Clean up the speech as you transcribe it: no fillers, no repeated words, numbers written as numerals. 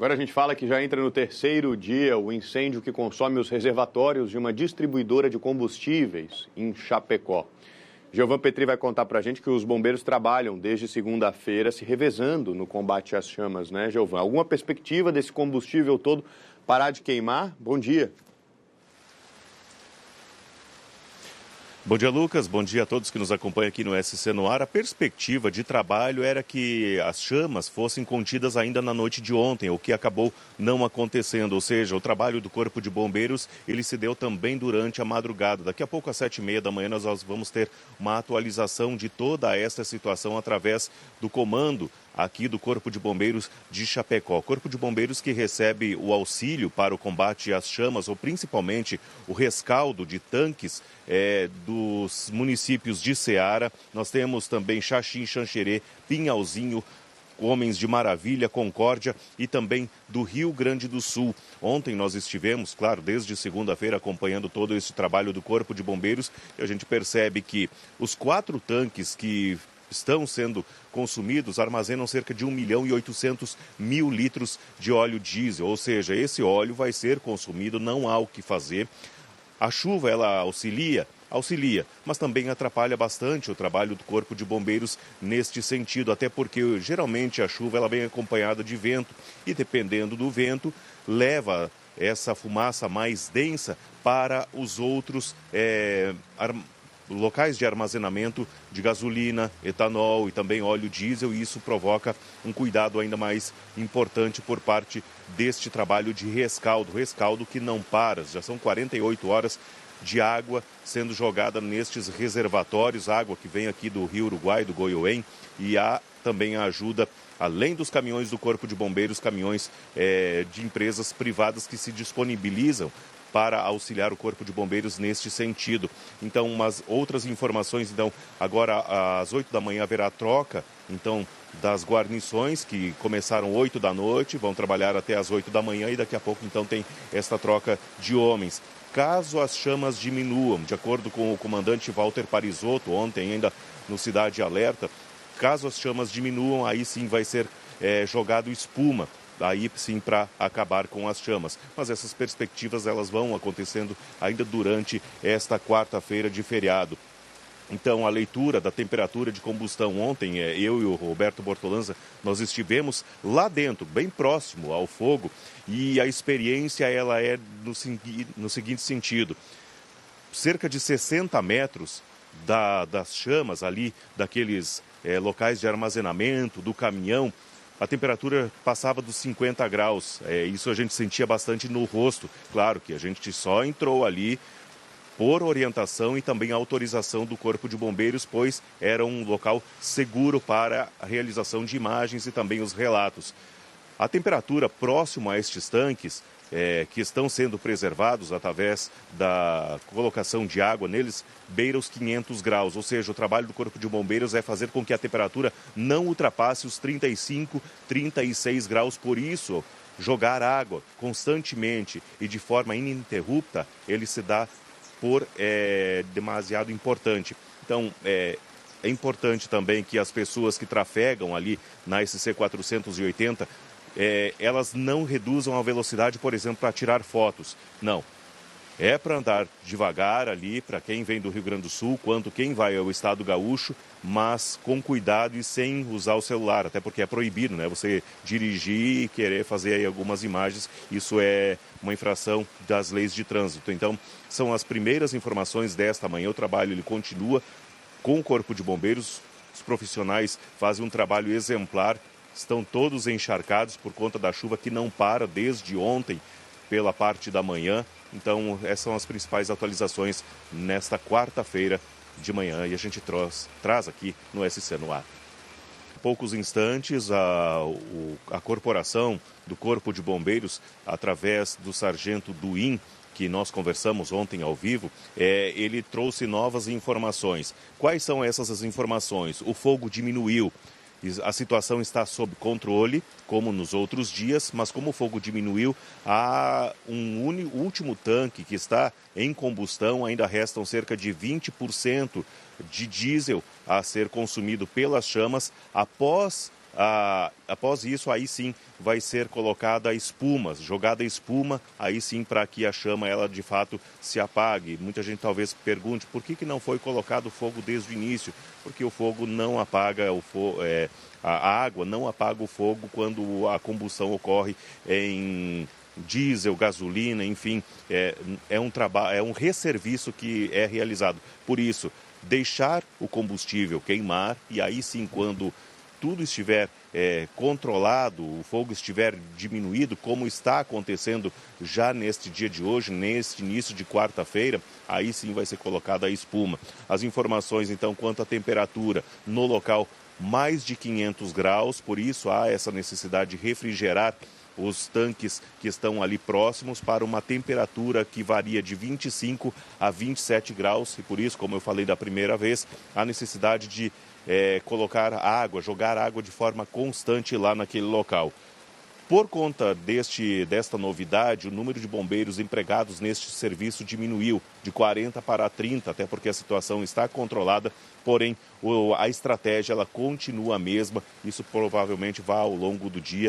Agora a gente fala que já entra no terceiro dia o incêndio que consome os reservatórios de uma distribuidora de combustíveis em Chapecó. Giovan Petri vai contar para a gente que os bombeiros trabalham desde segunda-feira se revezando no combate às chamas, né, Giovan? Alguma perspectiva desse combustível todo parar de queimar? Bom dia. Bom dia, Lucas. Bom dia a todos que nos acompanham aqui no SC no Ar. A perspectiva de trabalho era que as chamas fossem contidas ainda na noite de ontem, o que acabou não acontecendo. Ou seja, o trabalho do Corpo de Bombeiros, ele se deu também durante a madrugada. Daqui a pouco, às 7h30 da manhã, nós vamos ter uma atualização de toda essa situação através do comando aqui do Corpo de Bombeiros de Chapecó. Corpo de Bombeiros que recebe o auxílio para o combate às chamas, ou principalmente o rescaldo de tanques dos municípios de Ceará. Nós temos também Xaxim, Xanxerê, Pinhalzinho, Homens de Maravilha, Concórdia e também do Rio Grande do Sul. Ontem nós estivemos, claro, desde segunda-feira acompanhando todo esse trabalho do Corpo de Bombeiros e a gente percebe que os 4 tanques que estão sendo consumidos armazenam cerca de 1.800.000 litros de óleo diesel, ou seja, esse óleo vai ser consumido, não há o que fazer. A chuva, ela auxilia, mas também atrapalha bastante o trabalho do Corpo de Bombeiros neste sentido, até porque geralmente a chuva ela vem acompanhada de vento e dependendo do vento leva essa fumaça mais densa para os outros locais de armazenamento de gasolina, etanol e também óleo diesel, e isso provoca um cuidado ainda mais importante por parte deste trabalho de rescaldo que não para. Já são 48 horas de água sendo jogada nestes reservatórios, água que vem aqui do Rio Uruguai, do Goiôem, e há também a ajuda, além dos caminhões do Corpo de Bombeiros, caminhões de empresas privadas que se disponibilizam para auxiliar o Corpo de Bombeiros neste sentido. Então, umas outras informações, então, agora às 8 da manhã haverá troca, então, das guarnições que começaram 8 da noite, vão trabalhar até às 8 da manhã e daqui a pouco, então, tem esta troca de homens. Caso as chamas diminuam, de acordo com o comandante Walter Parisotto, ontem ainda no Cidade Alerta, caso as chamas diminuam, aí sim vai ser jogado espuma, aí sim para acabar com as chamas. Mas essas perspectivas elas vão acontecendo ainda durante esta quarta-feira de feriado. Então, a leitura da temperatura de combustão ontem, eu e o Roberto Bortolanza, nós estivemos lá dentro, bem próximo ao fogo, e a experiência ela é no seguinte sentido: cerca de 60 metros das chamas ali, daqueles locais de armazenamento, do caminhão, a temperatura passava dos 50 graus. Isso a gente sentia bastante no rosto. Claro que a gente só entrou ali por orientação e também autorização do Corpo de Bombeiros, pois era um local seguro para a realização de imagens e também os relatos. A temperatura próxima a estes tanques, que estão sendo preservados através da colocação de água neles, beira os 500 graus. Ou seja, o trabalho do Corpo de Bombeiros é fazer com que a temperatura não ultrapasse os 35, 36 graus. Por isso, jogar água constantemente e de forma ininterrupta, ele se dá por demasiado importante. Então, é importante também que as pessoas que trafegam ali na SC 480, elas não reduzam a velocidade, por exemplo, para tirar fotos. Não. É para andar devagar ali, para quem vem do Rio Grande do Sul, quanto quem vai ao estado gaúcho, mas com cuidado e sem usar o celular, até porque é proibido, né? Você dirigir e querer fazer aí algumas imagens, isso é uma infração das leis de trânsito. Então, são as primeiras informações desta manhã. O trabalho ele continua com o Corpo de Bombeiros. Os profissionais fazem um trabalho exemplar, estão todos encharcados por conta da chuva que não para desde ontem pela parte da manhã. Então, essas são as principais atualizações nesta quarta-feira de manhã e a gente traz aqui no SC no Ar. Em poucos instantes, a corporação do Corpo de Bombeiros, através do sargento Duim, que nós conversamos ontem ao vivo, ele trouxe novas informações. Quais são essas informações? O fogo diminuiu. A situação está sob controle, como nos outros dias, mas como o fogo diminuiu, há um último tanque que está em combustão, ainda restam cerca de 20% de diesel a ser consumido pelas chamas. Após Após isso, aí sim vai ser colocada a espuma, jogada a espuma, aí sim para que a chama ela de fato se apague. Muita gente talvez pergunte por que não foi colocado fogo desde o início, porque o fogo não apaga a água não apaga o fogo quando a combustão ocorre em diesel, gasolina, enfim, é um resserviço que é realizado. Por isso, deixar o combustível queimar e aí sim, quando tudo estiver controlado, o fogo estiver diminuído, como está acontecendo já neste dia de hoje, neste início de quarta-feira, aí sim vai ser colocada a espuma. As informações, então, quanto à temperatura no local, mais de 500 graus, por isso há essa necessidade de refrigerar os tanques que estão ali próximos para uma temperatura que varia de 25 a 27 graus e por isso, como eu falei da primeira vez, a necessidade de colocar água, jogar água de forma constante lá naquele local. Por conta desta novidade, o número de bombeiros empregados neste serviço diminuiu de 40 para 30, até porque a situação está controlada, porém a estratégia ela continua a mesma, isso provavelmente vai ao longo do dia